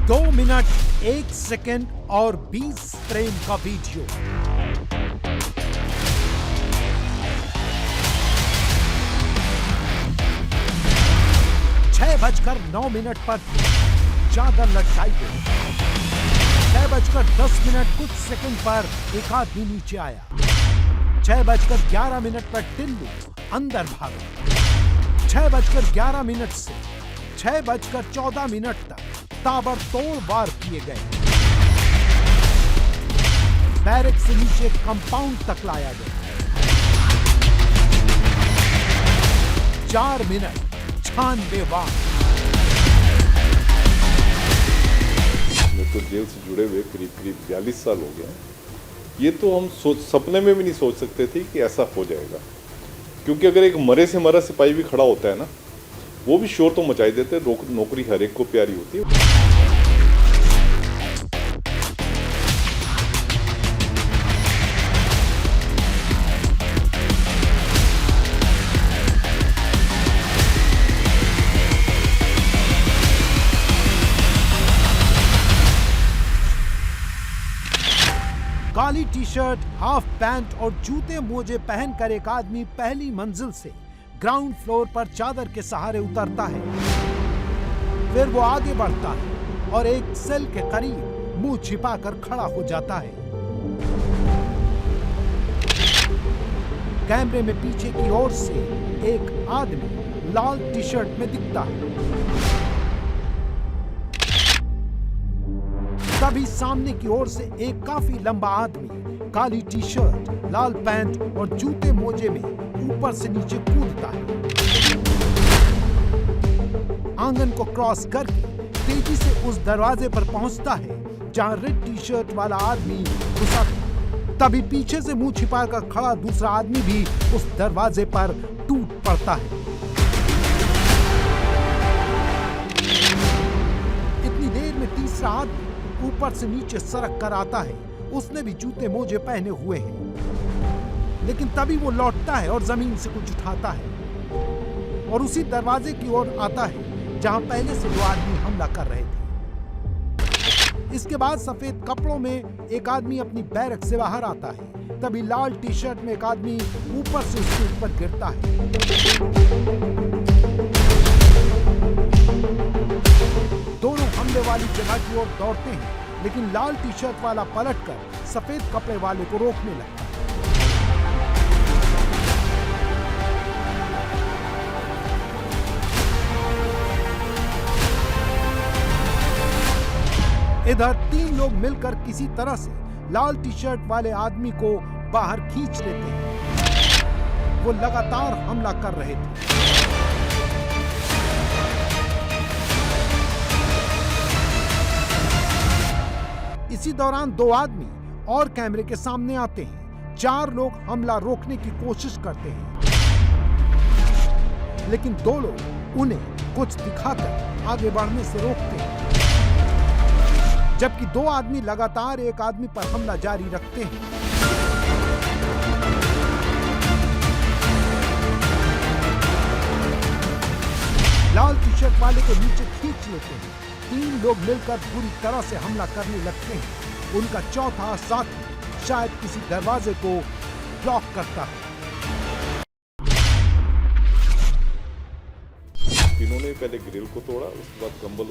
2 minute 1 second और 20 frame का video. छह बजकर 9 मिनट पर चादर लटकाई गई। 6:10 कुछ सेकंड पर एक आदमी नीचे आया। 6:11 पर टिल्लू अंदर भागा। 6:11 से 6:14 तक ताबड़तोड़ वार किए गए। बैरक से नीचे कंपाउंड तक लाया गया। 4 मिनट 96 वार। तो जेल से जुड़े हुए करीब 42 साल हो गए। ये तो हम सपने में भी नहीं सोच सकते थे कि ऐसा हो जाएगा, क्योंकि अगर एक मरे से मरा सिपाही भी खड़ा होता है ना, वो भी शोर तो मचाई देते। नौकरी हर एक को प्यारी होती है। काली टी शर्ट, हाफ पैंट और जूते मोजे पहनकर एक आदमी पहली मंजिल से ग्राउंड फ्लोर पर चादर के सहारे उतरता है। फिर वो आगे बढ़ता है और एक सेल के करीब मुंह छिपाकर खड़ा हो जाता है। कैमरे में पीछे की ओर से एक आदमी लाल टी शर्ट में दिखता है। तभी सामने की ओर से एक काफी लंबा आदमी काली टी शर्ट, लाल पैंट और जूते मोजे में ऊपर से नीचे कूदता है। आंगन को क्रॉस करके तेजी से उस दरवाजे पर पहुंचता है जहां रेड टी शर्ट वाला आदमी घुसा था। तभी पीछे से मुंह छिपाकर खड़ा दूसरा आदमी भी उस दरवाजे पर टूट पड़ता है। इतनी देर में तीसरा आदमी ऊपर से नीचे सरक कर आता है। उसने भी जूते मोजे पहने हुए हैं, लेकिन तभी वो लौटता है और जमीन से कुछ उठाता है और उसी दरवाजे की ओर आता है जहां पहले से 2 आदमी हमला कर रहे थे। इसके बाद सफेद कपड़ों में एक आदमी अपनी बैरक से बाहर आता है। तभी लाल टी शर्ट में एक आदमी ऊपर से उसके ऊपर गिरता है। दोनों हमले वाली जगह की ओर दौड़ते हैं, लेकिन लाल टी शर्ट वाला पलटकर सफेद कपड़े वाले को रोकने लगता है। इधर 3 लोग मिलकर किसी तरह से लाल टी शर्ट वाले आदमी को बाहर खींच लेते हैं। वो लगातार हमला कर रहे थे। इसी दौरान 2 आदमी और कैमरे के सामने आते हैं। 4 लोग हमला रोकने की कोशिश करते हैं, लेकिन 2 लोग उन्हें कुछ दिखाकर आगे बढ़ने से रोकते हैं, जबकि 2 आदमी लगातार एक आदमी पर हमला जारी रखते हैं। लाल टी शर्ट वाले को नीचे खींच लेते हैं। 3 लोग मिलकर पूरी तरह से हमला करने लगते हैं। उनका चौथा साथी शायद किसी दरवाजे को ब्लॉक करता है। तीनों ने पहले ग्रिल को तोड़ा, उसके बाद कंबल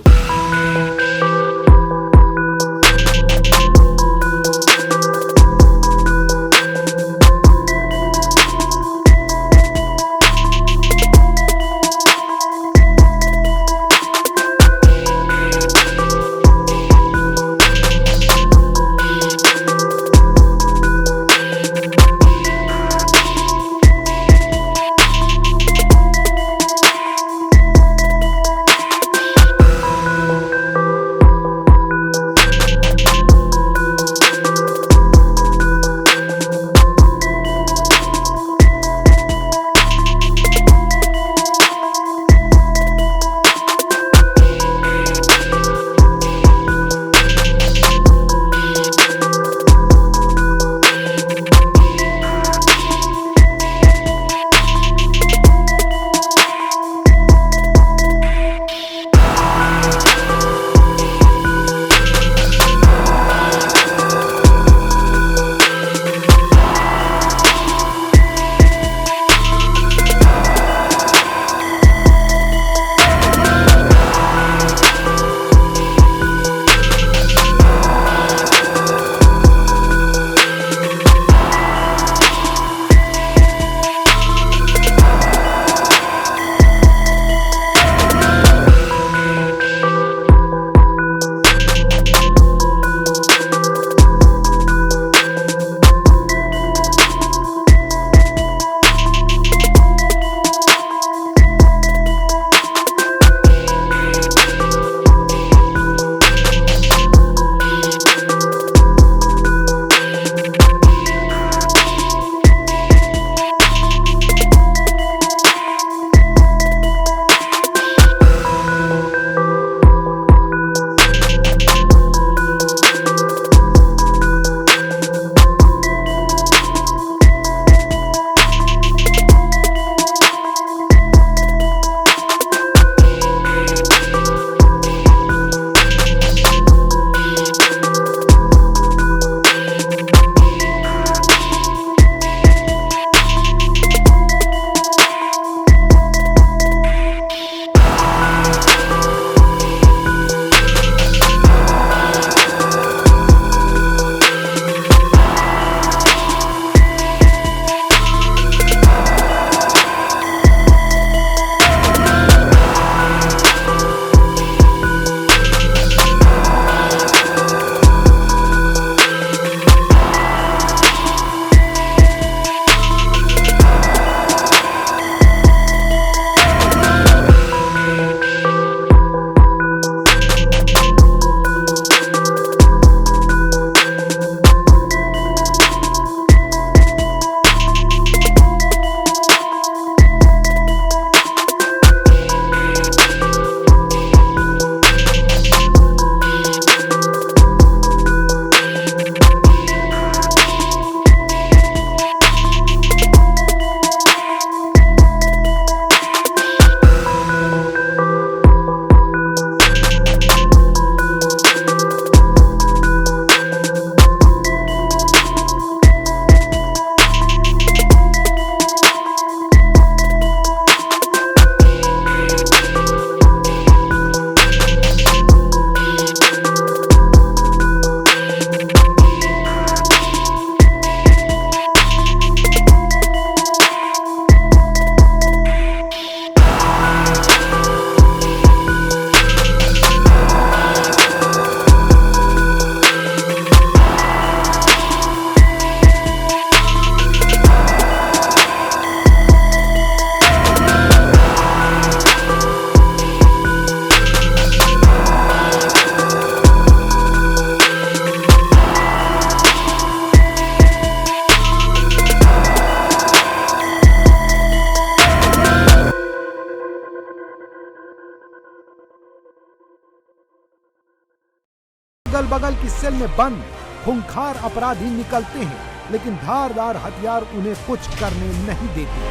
अगल बगल की सेल में बंद खूंखार अपराधी निकलते हैं, लेकिन धारदार हथियार उन्हें कुछ करने नहीं देते।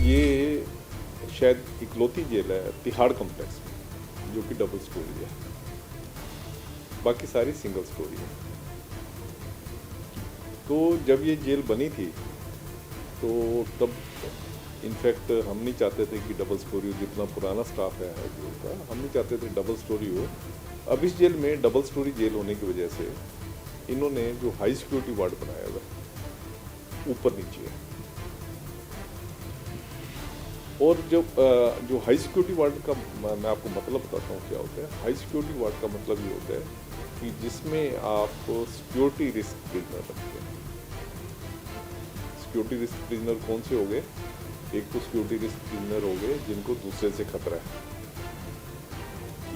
ये शायद इकलौती जेल है तिहाड़ कॉम्प्लेक्स में जो कि डबल स्टोरी है, बाकी सारी सिंगल स्टोरी है। तो जब ये जेल बनी थी तो तब इनफैक्ट हम नहीं चाहते थे कि डबल स्टोरी हो, जितना पुराना स्टाफ है जेल का, हम नहीं चाहते थे डबल स्टोरी हो। अब इस जेल में डबल स्टोरी जेल होने की वजह से इन्होंने जो हाई सिक्योरिटी वार्ड बनाया हुआ है ऊपर नीचे है, और जो हाई सिक्योरिटी वार्ड का मैं आपको मतलब बताता हूँ क्या होता है। हाई सिक्योरिटी वार्ड का मतलब ये होता है कि जिसमें आप सिक्योरिटी रिस्क प्रिजनर रखते हैं। सिक्योरिटी रिस्क प्रिजनर कौन से हो गए? एक तो सिक्योरिटी रिस्क प्रिजनर हो गए जिनको दूसरे से खतरा है,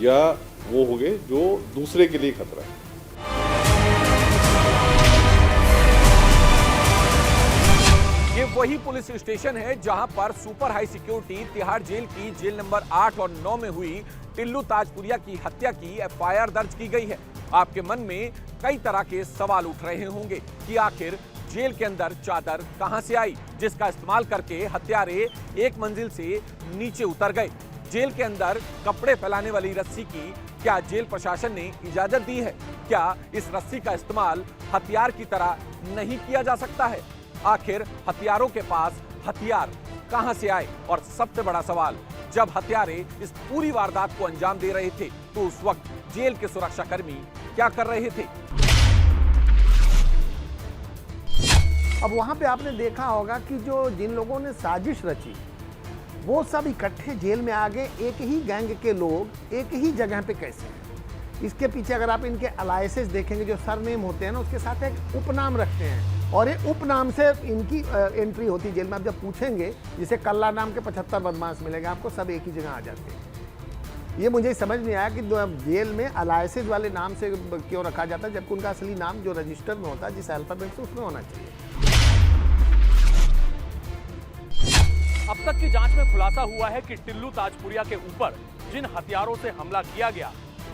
या वो हो गए जो दूसरे के लिए खतरा है। ये वही पुलिस स्टेशन है जहां पर super high security Tihar jail की जेल नंबर 8 और 9 में हुई टिल्लू ताजपुरिया की हत्या की एफआईआर दर्ज की गई है। आपके मन में कई तरह के सवाल उठ रहे होंगे कि आखिर जेल के अंदर चादर कहां से आई जिसका इस्तेमाल करके हत्यारे एक मंजिल से नीचे उतर गए। जेल के अंदर कपड़े फैलाने वाली रस्सी की क्या जेल प्रशासन ने इजाजत दी है? क्या इस रस्सी का इस्तेमाल हथियार की तरह नहीं किया जा सकता है? आखिर हथियारों के पास हथियार कहां से आए? और सबसे बड़ा सवाल, जब हत्यारे इस पूरी वारदात को अंजाम दे रहे थे तो उस वक्त जेल के सुरक्षाकर्मी क्या कर रहे थे? अब वहाँ पे आपने देखा होगा कि जो जिन लोगों ने साजिश रची वो सब इकट्ठे जेल में आ गए। एक ही गैंग के लोग एक ही जगह पे कैसे हैं? इसके पीछे अगर आप इनके अलायसेस देखेंगे, जो सरनेम होते हैं ना, उसके साथ एक उपनाम रखते हैं और ये उपनाम से इनकी एंट्री होती है जेल में। आप जब पूछेंगे, जैसे कल्ला नाम के 75 बदमाश मिलेंगे आपको, सब एक ही जगह आ जाते हैं। ये मुझे समझ नहीं आया कि जेल में अलायसेस वाले नाम से क्यों रखा जाता है, जबकि उनका असली नाम जो रजिस्टर में होता है जिस अल्फाबेट से, उसमें होना चाहिए। अब तक की जांच में खुलासा हुआ है कि टिल्लू ताजपुरिया के ऊपर जिन हथियारों से हमला किया गया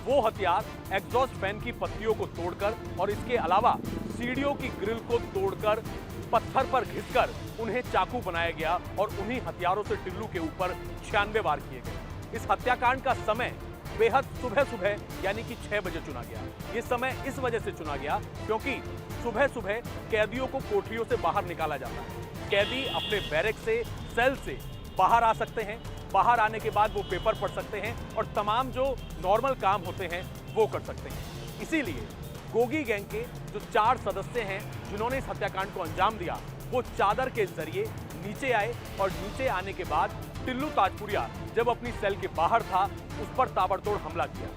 वो हथियार एग्जॉस्ट फैन की पत्तियों को तोड़कर और इसके अलावा सीढ़ियों की ग्रिल को तोड़कर पत्थर पर घिसकर उन्हें चाकू बनाया गया और उन्हीं हथियारों से टिल्लू के ऊपर 96 वार किए गए। इस हत्याकांड का समय बेहद सुबह यानी कि 6 बजे चुना गया। ये समय इस वजह से चुना गया क्योंकि सुबह कैदियों को कोठरियों से बाहर निकाला जाता है। कैदी अपने बैरक से, सेल से बाहर आ सकते हैं। बाहर आने के बाद वो पेपर पढ़ सकते हैं और तमाम जो नॉर्मल काम होते हैं वो कर सकते हैं। इसीलिए गोगी गैंग के जो 4 सदस्य हैं जिन्होंने इस हत्याकांड को अंजाम दिया, वो चादर के जरिए नीचे आए और नीचे आने के बाद टिल्लू ताजपुरिया जब अपनी सेल के बाहर था उस पर ताबड़तोड़ हमला किया।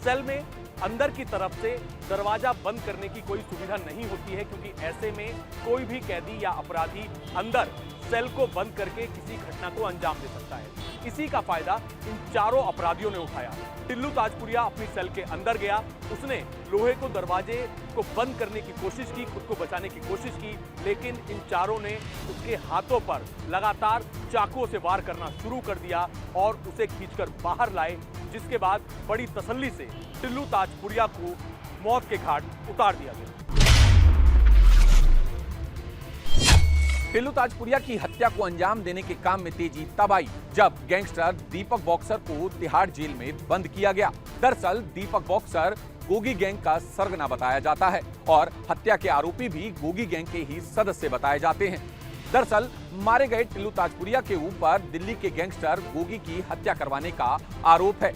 सेल में अंदर की तरफ से दरवाजा बंद करने की कोई सुविधा नहीं होती है क्योंकि ऐसे में कोई भी कैदी या अपराधी अंदर सेल को बंद करके किसी घटना को अंजाम दे सकता है। इसी का फायदा इन चारों अपराधियों ने उठाया। टिल्लू ताजपुरिया अपनी सेल के अंदर गया, उसने लोहे को दरवाजे को बंद करने की कोशिश की, खुद को बचाने की कोशिश की, लेकिन इन चारों ने उसके हाथों पर लगातार चाकुओं से वार करना शुरू कर दिया और उसे खींचकर बाहर लाए, जिसके बाद बड़ी तसल्ली से टिल्लू ताजपुरिया को मौत के घाट उतार दिया गया। टिल्लू ताजपुरिया की हत्या को अंजाम देने के काम में तेजी तब आई जब गैंगस्टर दीपक बॉक्सर को तिहाड़ जेल में बंद किया गया। दरअसल दीपक बॉक्सर गोगी गैंग का सरगना बताया जाता है और हत्या के आरोपी भी गोगी गैंग के ही सदस्य बताए जाते हैं। दरअसल मारे गए टिल्लू ताजपुरिया के ऊपर दिल्ली के गैंगस्टर गोगी की हत्या करवाने का आरोप है।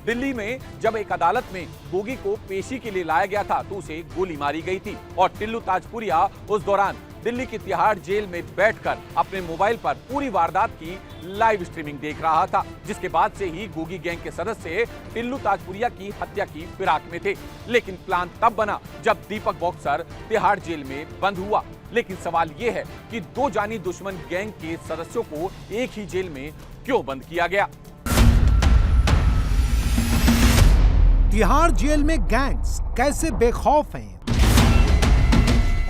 दिल्ली में जब एक अदालत में गोगी को पेशी के लिए लाया गया था तो उसे गोली मारी गई थी और टिल्लू ताजपुरिया उस दौरान दिल्ली की तिहाड़ जेल में बैठकर अपने मोबाइल पर पूरी वारदात की लाइव स्ट्रीमिंग देख रहा था, जिसके बाद से ही गोगी गैंग के सदस्य टिल्लू ताजपुरिया की हत्या की फिराक में थे। लेकिन प्लान तब बना जब दीपक बॉक्सर तिहाड़ जेल में बंद हुआ। लेकिन सवाल यह है कि दो जानी दुश्मन गैंग के सदस्यों को एक ही जेल में क्यों बंद किया गया? तिहाड़ जेल में गैंग्स कैसे बेखौफ हैं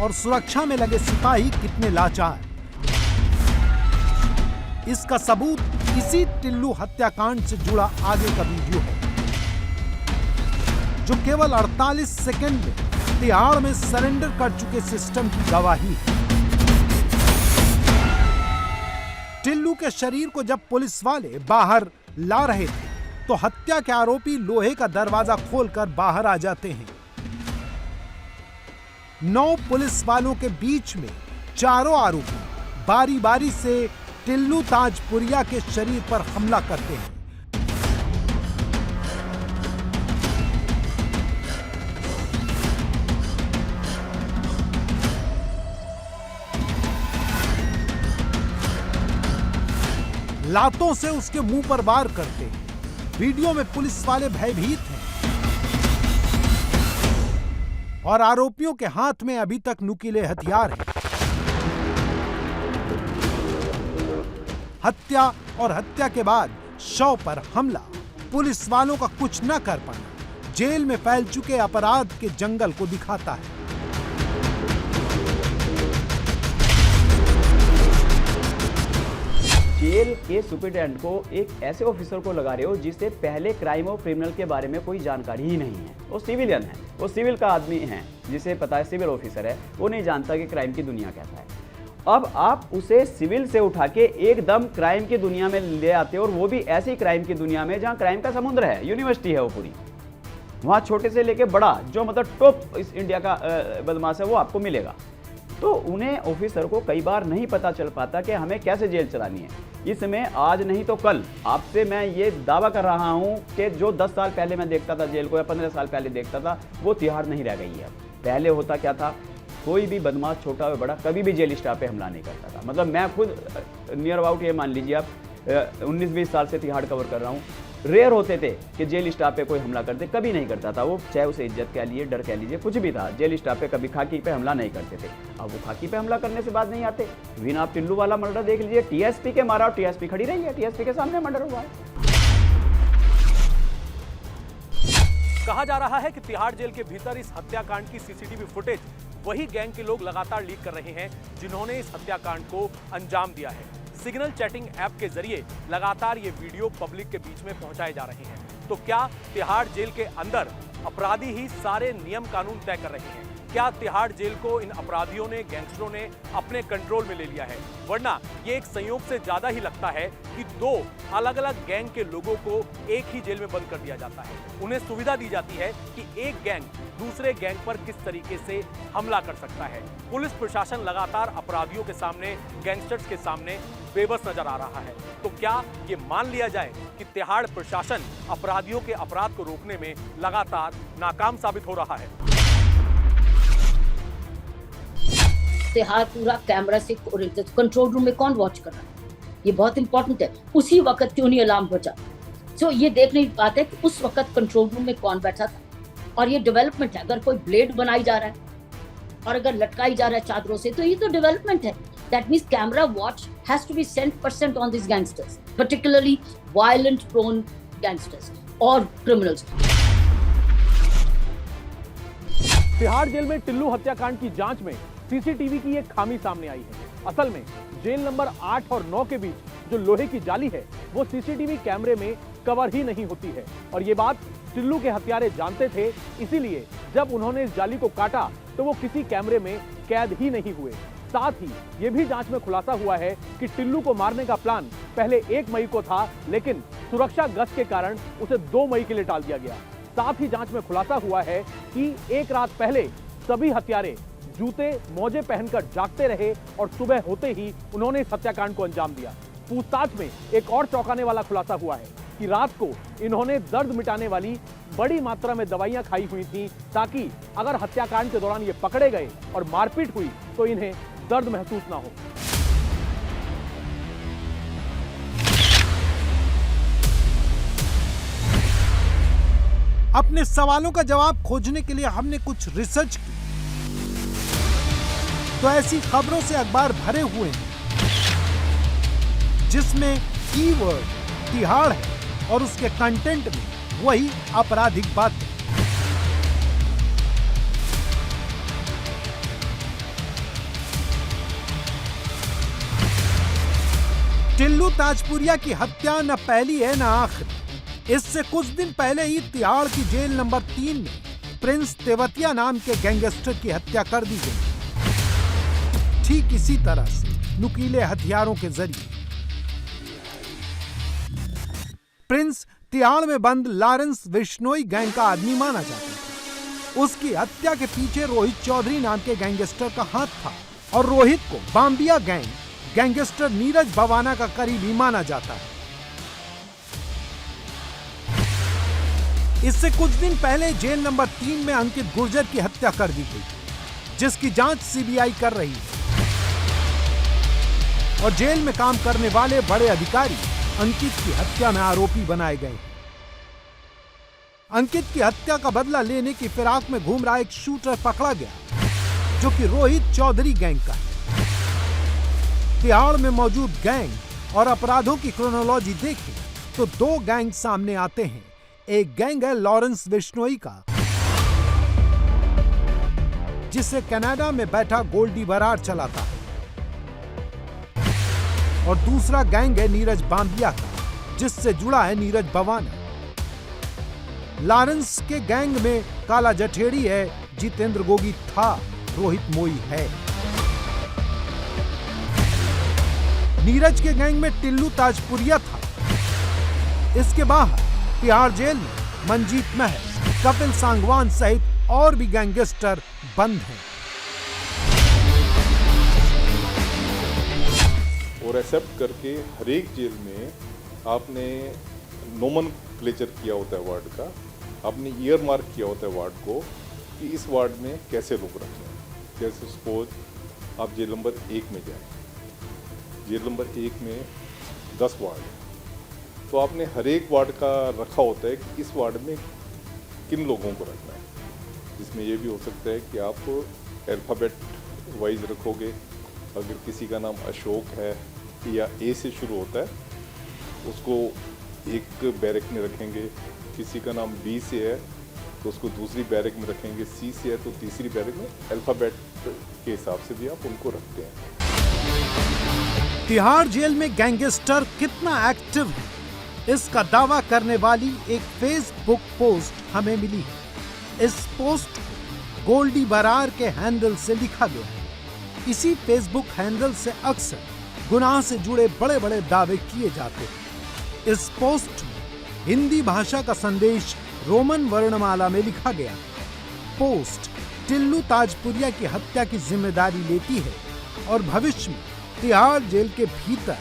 और सुरक्षा में लगे सिपाही कितने लाचार। इसका सबूत इसी टिल्लू हत्याकांड से जुड़ा आगे का वीडियो है, जो केवल 48 सेकंड में तिहाड़ में सरेंडर कर चुके सिस्टम की गवाही है। टिल्लू के शरीर को जब पुलिस वाले बाहर ला रहे थे तो हत्या के आरोपी लोहे का दरवाजा खोलकर बाहर आ जाते हैं। 9 पुलिस वालों के बीच में चारों आरोपी बारी बारी से टिल्लू ताजपुरिया के शरीर पर हमला करते हैं। लातों से उसके मुंह पर वार करते हैं। वीडियो में पुलिस वाले भयभीत हैं और आरोपियों के हाथ में अभी तक नुकीले हथियार हैं। हत्या और हत्या के बाद शव पर हमला पुलिस वालों का कुछ न कर पाना जेल में फैल चुके अपराध के जंगल को दिखाता है। जेल के सुपरिटेंडेंट को एक ऐसे ऑफिसर को लगा रहे हो जिससे पहले क्राइम और क्रिमिनल के बारे में कोई जानकारी ही नहीं है। वो सिविलियन है, वो सिविल का आदमी है, जिसे पता है सिविल ऑफिसर है, वो नहीं जानता कि क्राइम की दुनिया कैसा है। अब आप उसे सिविल से उठा के एकदम क्राइम की दुनिया में ले आते हो, और वो भी ऐसी क्राइम की दुनिया में जहाँ क्राइम का समुद्र है, यूनिवर्सिटी है वो पूरी। वहाँ छोटे से लेके बड़ा जो मतलब टॉप इस इंडिया का बदमाश है वो आपको मिलेगा। तो उन्हें ऑफिसर को कई बार नहीं पता चल पाता कि हमें कैसे जेल चलानी है। इसमें आज नहीं तो कल आपसे मैं ये दावा कर रहा हूँ कि जो 10 साल पहले मैं देखता था जेल को, या 15 साल पहले देखता था, वो तिहाड़ नहीं रह गई है। पहले होता क्या था, कोई भी बदमाश छोटा हो बड़ा कभी भी जेल स्टाफ पे हमला नहीं करता था। मतलब मैं खुद नियर अबाउट ये मान लीजिए आप 19-20 साल से तिहाड़ कवर कर रहा हूँ। रेयर होते थे कि जेल स्टाफ पे कोई हमला करते, कभी नहीं करता था वो, चाहे उसे इज्जत कह लीजिए, डर कह लीजिए, कुछ भी था। जेल स्टाफ पे कभी खाकी पे हमला नहीं करते थे। अब वो खाकी पे हमला करने से बात नहीं आते। विन आप टिल्लू वाला मर्डर देख लीजिए, टीएसपी के मारा और टीएसपी खड़ी रही है, टीएसपी के सामने मर्डर हुआ है। कहा जा रहा है कि तिहाड़ जेल के भीतर इस हत्याकांड की सीसीटीवी फुटेज वही गैंग के लोग लगातार लीक कर रहे हैं जिन्होंने इस हत्याकांड को अंजाम दिया है। सिग्नल चैटिंग ऐप के जरिए लगातार ये वीडियो पब्लिक के बीच में पहुंचाए जा रहे हैं। तो क्या तिहाड़ जेल के अंदर अपराधी ही सारे नियम कानून तय कर रहे हैं? क्या तिहाड़ जेल को इन अपराधियों ने, गैंगस्टरों ने अपने कंट्रोल में ले लिया है? वरना ये एक संयोग से ज्यादा ही लगता है कि 2 अलग अलग गैंग के लोगों को एक ही जेल में बंद कर दिया जाता है। उन्हें सुविधा दी जाती है कि एक गैंग दूसरे गैंग पर किस तरीके से हमला कर सकता है। पुलिस प्रशासन लगातार अपराधियों के सामने, गैंगस्टर्स के सामने बेबस नजर आ रहा है। तो क्या ये मान लिया जाए कि तिहाड़ प्रशासन अपराधियों के अपराध को रोकने में लगातार नाकाम साबित हो रहा है? तिहाड़ पूरा कैमरा से कंट्रोल रूम में कौन वॉच कर रहा है, ये बहुत इंपॉर्टेंट है। उसी वक्त क्यों नहीं अलार्म बजा? सो ये देखने की बात है कि उस वक्त कंट्रोल रूम में कौन बैठा था। और ये डेवलपमेंट है। अगर कोई ब्लेड बनाई जा रहा है और अगर लटकाई जा रहा है चादरों से, तो ये तो डेवलपमेंट है। That means camera watch has to be 100% on these gangsters, particularly violent prone gangsters or criminals. Tihar jail में टिल्लू हत्याकांड की जांच में सीसीटीवी की एक खामी सामने आई है। असल में जेल नंबर 8 और 9 के बीच जो लोहे की जाली है वो सीसीटीवी कैमरे में कवर ही नहीं होती है। और ये बात टिल्लू के हत्यारे जानते थे, इसीलिए जब उन्होंने इस जाली को काटा तो वो किसी कैमरे में कैद ही नहीं हुए। साथ ही ये भी जांच में खुलासा हुआ है कि टिल्लू को मारने का प्लान पहले 1 मई को था, लेकिन सुरक्षा गश्त के कारण उसे 2 मई के लिए टाल दिया गया। साथ ही जांच में खुलासा हुआ है कि एक रात पहले सभी हत्यारे जूते मोजे पहनकर जागते रहे और सुबह होते ही उन्होंने इस हत्याकांड को अंजाम दिया। पूछताछ में एक और चौंकाने वाला खुलासा हुआ है कि रात को इन्होंने दर्द मिटाने वाली बड़ी मात्रा में दवाइयां खाई हुई थी, ताकि अगर हत्याकांड के दौरान ये पकड़े गए और मारपीट हुई तो इन्हें दर्द महसूस ना हो। अपने सवालों का जवाब खोजने के लिए हमने कुछ रिसर्च की, तो ऐसी खबरों से अखबार भरे हुए हैं जिसमें कीवर्ड तिहाड़ है और उसके कंटेंट में वही आपराधिक बातें। टिल्लू ताजपुरिया की हत्या न पहली है न आखिरी। इससे कुछ दिन पहले ही तिहाड़ की जेल नंबर 3 में प्रिंस तेवतिया नाम के गैंगस्टर की हत्या कर दी गई। ठीक इसी तरह से नुकीले हथियारों के जरिए प्रिंस तिहाड़ में बंद लॉरेंस बिश्नोई गैंग का आदमी माना जाता था। उसकी हत्या के पीछे रोहित चौधरी नाम के गैंगस्टर का हाथ था और रोहित को बाम्बिया गैंग गैंगस्टर नीरज भवाना का करीबी माना जाता है। इससे कुछ दिन पहले जेल नंबर 3 में अंकित गुर्जर की हत्या कर दी गई, जिसकी जांच सीबीआई कर रही है और जेल में काम करने वाले बड़े अधिकारी अंकित की हत्या में आरोपी बनाए गए। अंकित की हत्या का बदला लेने की फिराक में घूम रहा एक शूटर पकड़ा गया, जो कि रोहित चौधरी गैंग का है। तिहाड़ में मौजूद गैंग और अपराधों की क्रोनोलॉजी देखें तो 2 गैंग सामने आते हैं। एक गैंग है लॉरेंस बिश्नोई का, जिसे कनाडा में बैठा गोल्डी बरार चलाता है, और दूसरा गैंग है नीरज बाम्बिया का, जिससे जुड़ा है नीरज भवाना। लॉरेंस के गैंग में काला जठेड़ी है, जितेंद्र गोगी था, रोहित मोई है। नीरज के गैंग में टिल्लू ताजपुरिया था। इसके बाहर तिहाड़ जेल में मंजीत महल, कपिल सांगवान सहित और भी गैंगस्टर बंद हैं। और एक्सेप्ट करके हर एक जेल में आपने नोमेनक्लेचर किया होता है वार्ड का, आपने ईयर मार्क किया होता है वार्ड को कि इस वार्ड में कैसे लोग रखते हैं। जैसे सपोज आप जेल नंबर 1 में जाएं, जेल नंबर 1 में 10 वार्ड है, तो आपने हर एक वार्ड का रखा होता है कि इस वार्ड में किन लोगों को रखना है। जिसमें ये भी हो सकता है कि आप अल्फ़ाबेट वाइज रखोगे। अगर किसी का नाम अशोक है या ए से शुरू होता है, उसको एक बैरक में रखेंगे। किसी का नाम बी से है तो उसको दूसरी बैरक में रखेंगे। सी से है तो तीसरी बैरक में। अल्फ़ाबेट के हिसाब से भी आप उनको रखते हैं। तिहाड़ जेल में गैंगस्टर कितना एक्टिव है, इसका दावा करने वाली एक फेसबुक पोस्ट हमें मिली है। इस पोस्ट को गोल्डी बरार के हैंडल से लिखा गया है। इसी फेसबुक हैंडल से अक्सर गुनाह से जुड़े बड़े बड़े दावे किए जाते हैं। इस पोस्ट में हिंदी भाषा का संदेश रोमन वर्णमाला में लिखा गया। पोस्ट टिल्लू ताजपुरिया की हत्या की जिम्मेदारी लेती है और भविष्य में तिहाड़ जेल के भीतर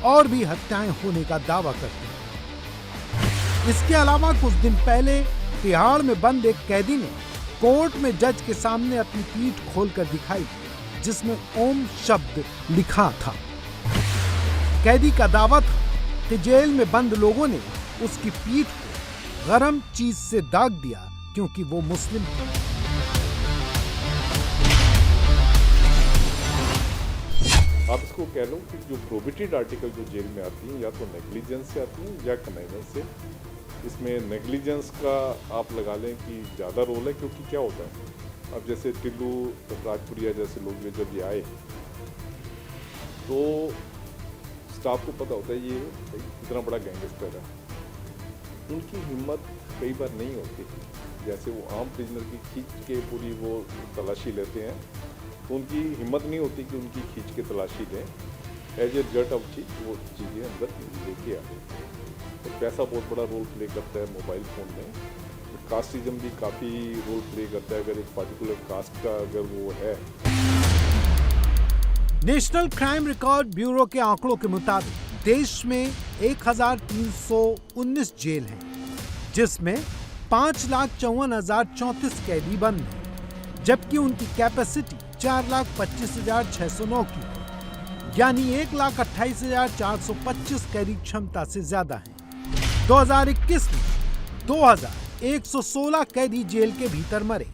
और भी हत्याएं होने का दावा करते हैं। इसके अलावा कुछ दिन पहले तिहाड़ में बंद एक कैदी ने कोर्ट में जज के सामने अपनी पीठ खोलकर दिखाई, जिसमें ओम शब्द लिखा था। कैदी का दावा था कि जेल में बंद लोगों ने उसकी पीठ को गरम चीज से दाग दिया क्योंकि वो मुस्लिम था। आप इसको कह लो कि जो प्रोहिबिटेड आर्टिकल जो जेल में आती हैं, या तो नेग्लिजेंस से आती हैं या कनाइवेंस से। इसमें नेग्लिजेंस का आप लगा लें कि ज़्यादा रोल है, क्योंकि क्या होता है, अब जैसे टिल्लू ताजपुरिया जैसे लोग जब ये आए तो स्टाफ को पता होता है ये इतना बड़ा गैंगस्टर है। उनकी हिम्मत कई बार नहीं होती। जैसे वो आम प्रिजनर की खींच के पूरी वो तलाशी लेते हैं, तो उनकी हिम्मत नहीं होती कि उनकी खींच के तलाशी लें। एज ए रिजल्ट ऑफ चीज वो चीज़ें अंदर लेके आते हैं। तो पैसा बहुत बड़ा रोल प्ले करता है मोबाइल फ़ोन में। कास्टिज्म भी काफ़ी रोल प्ले करता है। अगर एक पार्टिकुलर कास्ट का अगर वो है। नेशनल क्राइम रिकॉर्ड ब्यूरो के आंकड़ों के मुताबिक देश में 1319 जेल हैं, जिसमें 5,54,034 कैदी बंद हैं, जबकि उनकी कैपेसिटी 4,25,609 की है, यानी 1,28,425 कैदी क्षमता से ज्यादा है। 2021 में 2,116 कैदी जेल के भीतर मरे।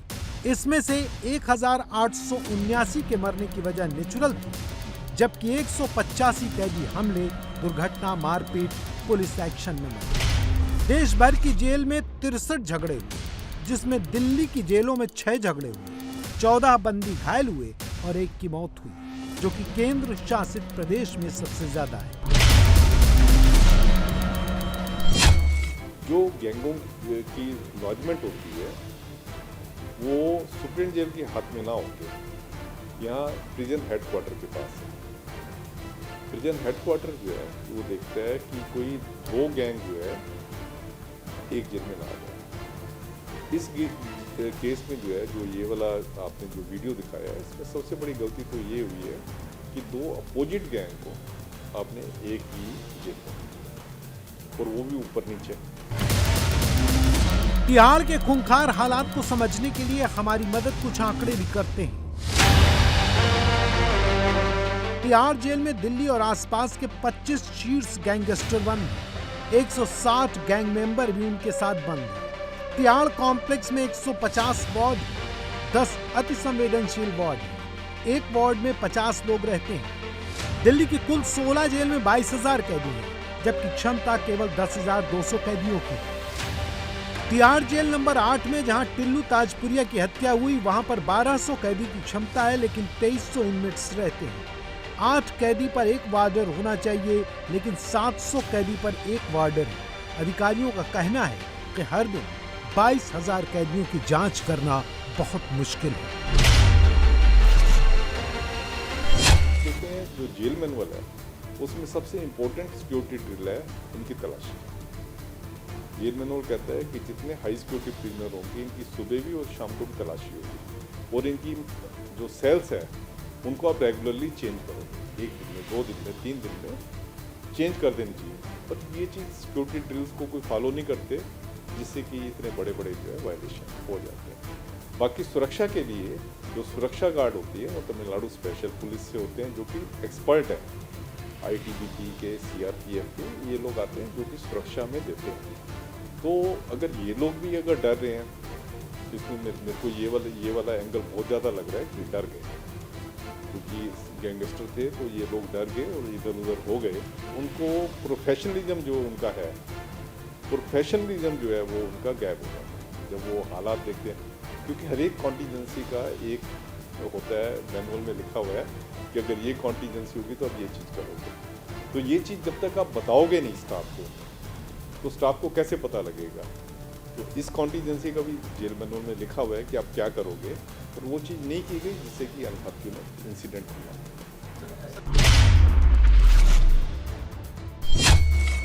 इसमें से 1,879 के मरने की वजह नेचुरल थी, जबकि 185 कैदी हमले, दुर्घटना, मारपीट, पुलिस एक्शन में मरे। देश भर की जेल में 63 झगड़े हुए, जिसमें दिल्ली की जेलों में 6 झगड़े हुए, 14 बंदी घायल हुए और 1 की मौत हुई, जो कि केंद्र शासित प्रदेश में सबसे ज्यादा है। जो गैंगों की लॉजमेंट होती है वो सुप्रीम जेल के हाथ में ना होके यहाँ प्रिजन हेडक्वार्टर के पास है। प्रिजन हेडक्वार्टर जो है वो देखता है कि कोई 2 गैंग जो है एक जेल में ना आ जाए। इस केस में जो है जो ये वाला आपने जो वीडियो दिखाया है इसमें सबसे बड़ी गलती तो ये हुई है कि 2 अपोजिट गैंग को आपने एक ही जेल में, और वो भी ऊपर नीचे। तिहाड़ के खूंखार हालात को समझने के लिए हमारी मदद कुछ आंकड़े भी करते हैं। तिहाड़ जेल में दिल्ली और आसपास के 25 शीर्ष गैंगस्टर बंद हैं। 160 गैंग मेंबर भी उनके साथ बंद हैं। तिहाड़ कॉम्प्लेक्स में 150 वार्ड, 10 अति संवेदनशील वार्ड हैं। एक वार्ड में 50 लोग रहते हैं। दिल्ली की कुल 16 जेल में 22,000 कैदी हैं, जबकि क्षमता केवल 10,200 कैदियों की है। तिहाड़ जेल नंबर 8 में जहां टिल्लू ताजपुरिया की हत्या हुई, वहां पर 1200 कैदी की क्षमता है, लेकिन 2300 इनमेट्स रहते हैं। 8 कैदी पर 1 वार्डर होना चाहिए, लेकिन 700 कैदी पर 1 वार्डर है। अधिकारियों का कहना है कि हर दिन 22,000 कैदियों की जांच करना बहुत मुश्किल है। देखते हैं जो जेल मैनुअल है उसमें सबसे इम्पोर्टेंट सिक्योरिटी ड्रिल है इनकी तलाशी। जेल मैनुअल कहता है कि जितने हाई सिक्योरिटी प्रिजनर होंगे इनकी सुबह भी और शाम को भी तलाशी होगी, और इनकी जो सेल्स है उनको आप रेगुलरली चेंज करो। 1 दिन में, 2 दिन में, 3 दिन में चेंज कर देनी चाहिए। पर ये चीज़ सिक्योरिटी ड्रिल्स को कोई फॉलो नहीं करते, जिससे कि इतने बड़े बड़े जो है वायलेशन हो जाते हैं। बाकी सुरक्षा के लिए जो सुरक्षा गार्ड होती है वो तमिलनाडु स्पेशल पुलिस से होते हैं, जो कि एक्सपर्ट है। ITBP के, CRPF के ये लोग आते हैं जो कि सुरक्षा में देते हैं। तो अगर ये लोग भी अगर डर रहे हैं, इसमें मेरे को ये वाला एंगल बहुत ज़्यादा लग रहा है कि डर गए, क्योंकि गैंगस्टर थे तो ये लोग डर गए और इधर उधर हो गए। उनको प्रोफेशनलिज्म जो उनका है, प्रोफेशनलिज्म जो है वो उनका गैप होता है जब वो हालात देखते हैं। क्योंकि हर एक कॉन्टीजेंसी का एक होता है, मैनुअल में लिखा हुआ है कि अगर ये कॉन्टीजेंसी होगी तो आप ये चीज़ करोगे। तो ये चीज़ जब तक आप बताओगे नहीं स्टाफ को, तो स्टाफ को कैसे पता लगेगा? तो इस कॉन्टीजेंसी का भी जेल मैनुअल में लिखा हुआ है कि आप क्या करोगे, और वो चीज़ नहीं की गई जिससे कि अनफॉर्चुनेट इंसिडेंट हुआ।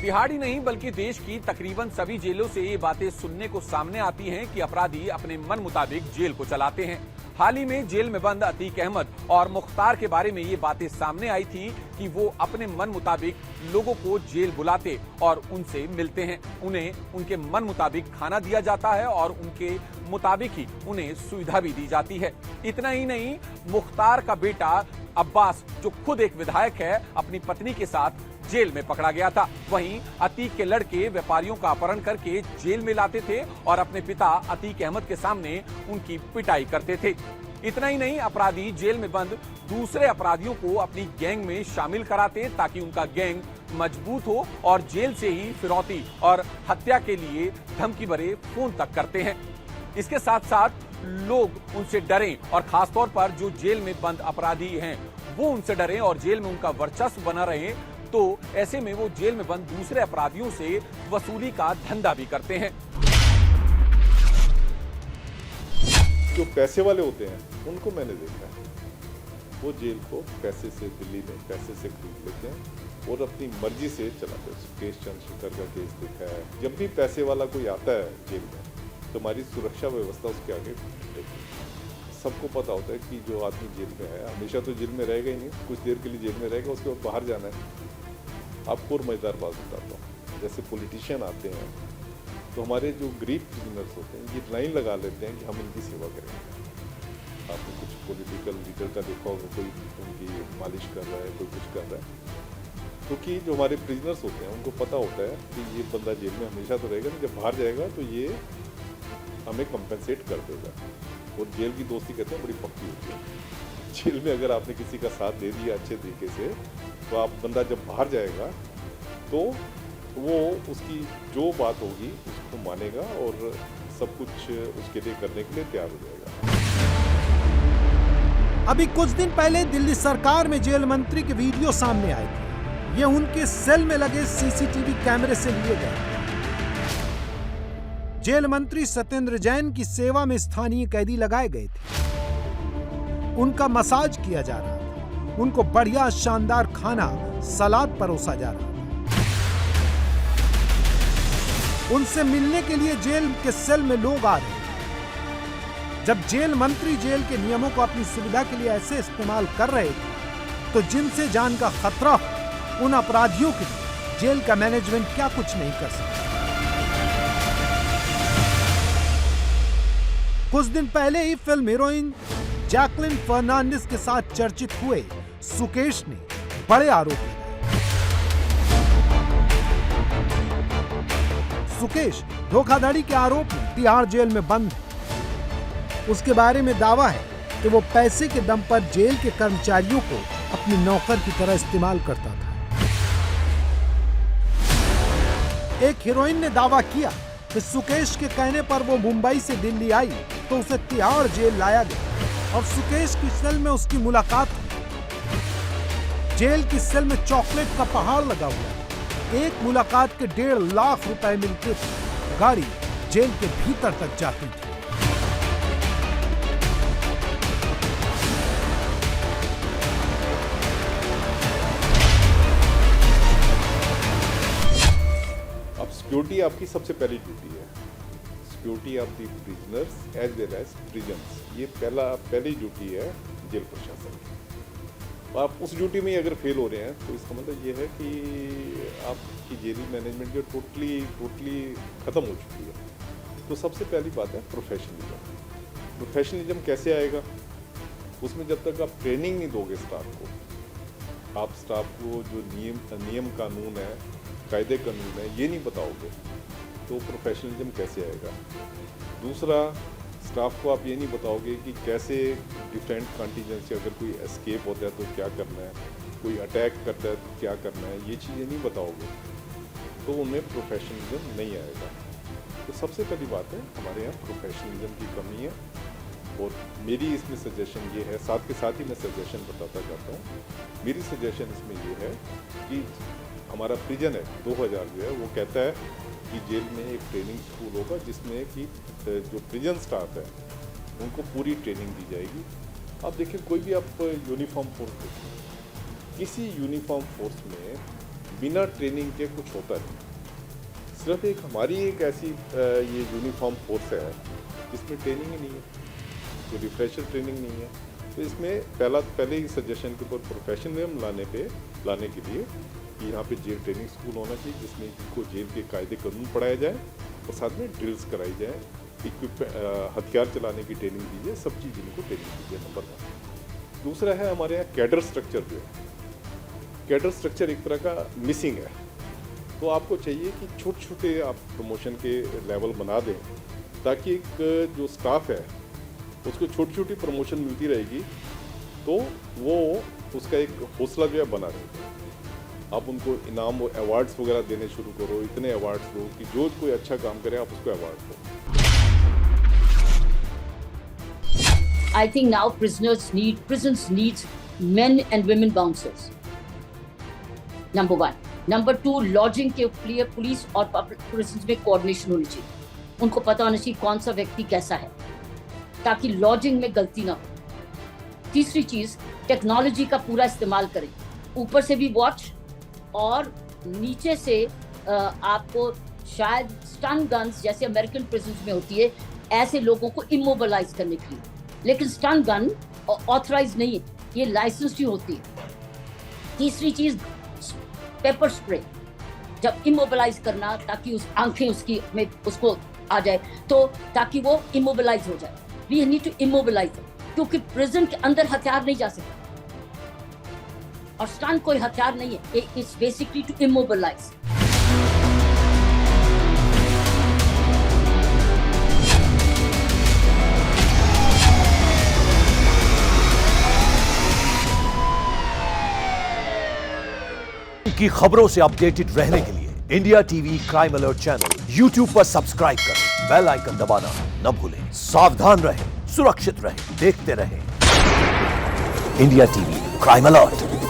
तिहाड़ ही नहीं बल्कि देश की तकरीबन सभी जेलों से ये बातें सुनने को सामने आती हैं कि अपराधी अपने मन मुताबिक जेल को चलाते हैं। हाल ही में जेल में बंद अतीक अहमद और मुख्तार के बारे में ये बातें सामने आई थी कि वो अपने मन मुताबिक लोगों को जेल बुलाते और उनसे मिलते हैं। उन्हें उनके मन मुताबिक खाना दिया जाता है और उनके मुताबिक ही उन्हें सुविधा भी दी जाती है। इतना ही नहीं, मुख्तार का बेटा अब्बास, जो खुद एक विधायक है, अपनी पत्नी के साथ जेल में पकड़ा गया था। वहीं अतीक के लड़के व्यापारियों का अपहरण करके जेल में लाते थे और अपने पिता अतीक अहमद के सामने उनकी पिटाई करते थे। इतना ही नहीं, अपराधी जेल में बंद दूसरे अपराधियों को अपनी गैंग में शामिल कराते ताकि उनका गैंग मजबूत हो और जेल से ही फिरौती और हत्या के लिए धमकी भरे फोन तक करते हैं। इसके साथ साथ लोग उनसे डरें और खासतौर पर जो जेल में बंद अपराधी हैं वो उनसे डरें और जेल में उनका वर्चस्व बना रहे, तो ऐसे में वो जेल में बंद दूसरे अपराधियों से वसूली का धंधा भी करते हैं। जो पैसे वाले होते हैं उनको मैंने देखा है, वो जेल को पैसे से, दिल्ली में पैसे से खरीद लेते हैं और अपनी मर्जी से चलाते हैं। सुकेश चंद्रशेखर का केस देखा है। जब भी पैसे वाला कोई आता है जेल में तो हमारी सुरक्षा व्यवस्था उसके आगे देखती है। सबको पता होता है कि जो आदमी जेल में है हमेशा तो जेल में रहेगा ही नहीं, कुछ देर के लिए जेल में रहेगा, उसके बाद बाहर जाना है। आपको और मजेदार बात बताता हूँ, जैसे पॉलिटिशियन आते हैं तो हमारे जो गरीब प्रिजनर्स होते हैं ये लाइन लगा लेते हैं कि हम इनकी सेवा करेंगे। आपने कुछ पॉलिटिकल लीडर का देखा होगा, कोई उनकी मालिश कर रहा है, कोई कुछ कर रहा है, क्योंकि जो हमारे प्रिजनर्स होते हैं उनको पता होता है कि ये बंदा जेल में हमेशा तो रहेगा, जब बाहर जाएगा तो ये हमें कंपेंसेट कर देगा। और जेल की दोस्ती कहते हैं बड़ी पक्की होती है। जेल में अगर आपने किसी का साथ दे दिया अच्छे तरीके से, तो आप बंदा जब बाहर जाएगा तो वो उसकी जो बात होगी उसको मानेगा और सब कुछ उसके लिए करने के लिए तैयार हो जाएगा। अभी कुछ दिन पहले दिल्ली सरकार में जेल मंत्री के वीडियो सामने आए थे। ये उनके सेल में लगे CCTV कैमरे से लिए गए। जेल मंत्री सत्येंद्र जैन की सेवा में स्थानीय कैदी लगाए गए थे। उनका मसाज किया जा रहा था, उनको बढ़िया शानदार खाना सलाद परोसा जा रहा था। उनसे मिलने के लिए जेल के सेल में लोग आ रहे थे। जब जेल मंत्री जेल के नियमों को अपनी सुविधा के लिए ऐसे इस्तेमाल कर रहे थे, तो जिनसे जान का खतरा हो, उन अपराधियों के लिए जेल का मैनेजमेंट क्या कुछ नहीं कर सकता। कुछ दिन पहले ही फिल्म हीरोइन जैकलिन फर्नांडिस के साथ चर्चित हुए सुकेश ने बड़े आरोप लगाए। सुकेश धोखाधड़ी के आरोप में तिहाड़ जेल में बंद है। उसके बारे में दावा है कि वो पैसे के दम पर जेल के कर्मचारियों को अपनी नौकर की तरह इस्तेमाल करता था। एक हीरोइन ने दावा किया कि सुकेश के कहने पर वो मुंबई से दिल्ली आई तो उसे तिहाड़ जेल लाया गया और सुकेश की सेल में उसकी मुलाकात हुई। जेल की सेल में चॉकलेट का पहाड़ लगा हुआ है। एक मुलाकात के 1.5 लाख रुपए मिलते थे। गाड़ी जेल के भीतर तक जाती थी। अब सिक्योरिटी आपकी सबसे पहली ड्यूटी है। Security of the prisoners as well as prisons, ये पहली ड्यूटी है जेल प्रशासन की। आप उस ड्यूटी में अगर फेल हो रहे हैं तो इसका मतलब ये है कि आपकी जेल मैनेजमेंट जो टोटली ख़त्म हो चुकी है। तो सबसे पहली बात है प्रोफेशनलिज्म। प्रोफेशनलिज्म कैसे आएगा? उसमें जब तक आप ट्रेनिंग नहीं दोगे स्टाफ को, आप स्टाफ को जो नियम कानून है, कायदे कानून है, ये नहीं बताओगे तो प्रोफेशनलिज्म कैसे आएगा? दूसरा, स्टाफ को आप ये नहीं बताओगे कि कैसे डिफरेंट कंटीजेंसी, अगर कोई एस्केप होता है तो क्या करना है, कोई अटैक करता है तो क्या करना है, ये चीज़ें नहीं बताओगे तो उनमें प्रोफेशनलिज्म नहीं आएगा। तो सबसे पहली बात है हमारे यहाँ प्रोफेशनलिज्म की कमी है। और मेरी इसमें सजेशन ये है, साथ के साथ ही मैं सजेशन बताता जाता हूँ। मेरी सजेशन इसमें ये है कि हमारा प्रिजन एक्ट 2000 जो है वो कहता है कि जेल में एक ट्रेनिंग स्कूल होगा जिसमें कि जो प्रिजन स्टाफ है उनको पूरी ट्रेनिंग दी जाएगी। आप देखिए, कोई भी आप यूनिफॉर्म फोर्स देखिए, किसी यूनिफॉर्म फोर्स में बिना ट्रेनिंग के कुछ होता नहीं। सिर्फ एक हमारी एक ऐसी ये यूनिफॉर्म फोर्स है जिसमें ट्रेनिंग ही नहीं है, तो रिफ्रेशर ट्रेनिंग नहीं है। तो इसमें पहले ही सजेशन के ऊपर प्रोफेशनलिज्म लाने के लिए कि यहाँ पे जेल ट्रेनिंग स्कूल होना चाहिए जिसमें इनको जेल के कायदे कानून पढ़ाया जाए और साथ में ड्रिल्स कराई जाए, हथियार चलाने की ट्रेनिंग दी जाए, सब चीज़ इनको ट्रेनिंग दी जाए, नंबर 1। दूसरा है हमारे यहाँ कैडर स्ट्रक्चर जो है, कैडर स्ट्रक्चर एक तरह का मिसिंग है। तो आपको चाहिए कि छोटे छोटे आप प्रमोशन के लेवल बना दें ताकि एक जो स्टाफ है उसको छोटी छोटी प्रमोशन मिलती रहेगी तो वो उसका एक हौसला जो है बना रहेगा। आप उनको इनाम और अवार्ड्स वगैरह देने शुरू करो, इतने अवार्ड्स दो कि जो कोई अच्छा काम करे आप उसको अवार्ड दो। I think now prisons needs men and women bouncers. Number 1. Number 2, lodging के लिए पुलिस और पब्लिक prisons में कोऑर्डिनेशन होनी चाहिए। उनको पता होना चाहिए कौन सा व्यक्ति कैसा है ताकि लॉजिंग में गलती ना हो। तीसरी चीज, टेक्नोलॉजी का पूरा इस्तेमाल करें, ऊपर से भी वॉच और नीचे से आपको शायद स्टन गन्स जैसे अमेरिकन प्रिजन्स में होती है ऐसे लोगों को इमोबिलाइज करने के लिए, लेकिन स्टन गन ऑथराइज नहीं है, ये लाइसेंस ही होती है। तीसरी चीज पेपर स्प्रे, जब इमोबिलाइज करना ताकि उस आंखें उसकी में उसको आ जाए तो ताकि वो इमोबिलाइज हो जाए। वी नीड टू इमोबिलाइज क्योंकि प्रिजन के अंदर हथियार नहीं जा सकता और स्टन कोई हथियार नहीं है, इट्स बेसिकली टू इमोबिलाइज। की खबरों से अपडेटेड रहने के लिए India TV crime alert channel YouTube पर सब्सक्राइब करें, बेल आइकन दबाना न भूलें। सावधान रहें, सुरक्षित रहें, देखते रहें इंडिया टीवी क्राइम अलर्ट।